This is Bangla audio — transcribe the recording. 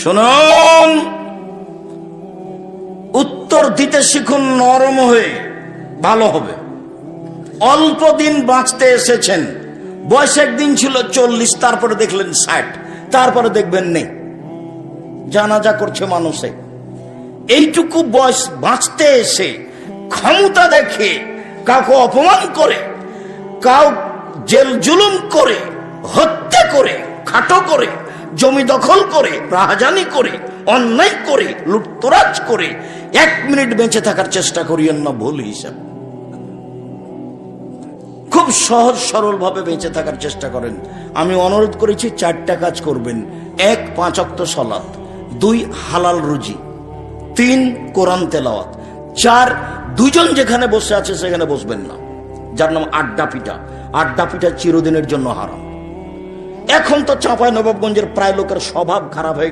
শুনুন, উত্তর দিতে শিখুন নরম হয়ে, ভালো হবে। অল্প দিন বাঁচতে এসেছেন, বয়স একদিন ছিল 40, তারপরে দেখলেন 60, তারপরে দেখবেন নেই। জানাজা করছে মানুষে। এইটুকু বয়স বাঁচতে এসে ক্ষমতা দেখে কাউকে অপমান করে, কাউ জেল জুলুম করে, হত্যা করে, খাটো করে, জমি দখল করে, রাহাজানি করে, অন্যায় করে, লুটতরাজ করে 1 মিনিট বেঁচে থাকার চেষ্টা করিয়েন না ভুল হিসাব। খুব সহজ সরল ভাবে বেঁচে থাকার চেষ্টা করেন। আমি অনুরোধ করেছি 4টা কাজ করবেন। 1, 5 ওয়াক্ত সালাত, 2, হালাল রুজি, 3, কোরআন তেলাওয়াত, 4, দুজন যেখানে বসে আছে সেখানে বসবেন না, যার নাম আড্ডা পিটা। আড্ডা পিটা চিরদিনের জন্য হারাম। এখন তো চাঁপাই নবাবগঞ্জের প্রায় লোকের স্বভাব খারাপ হয়ে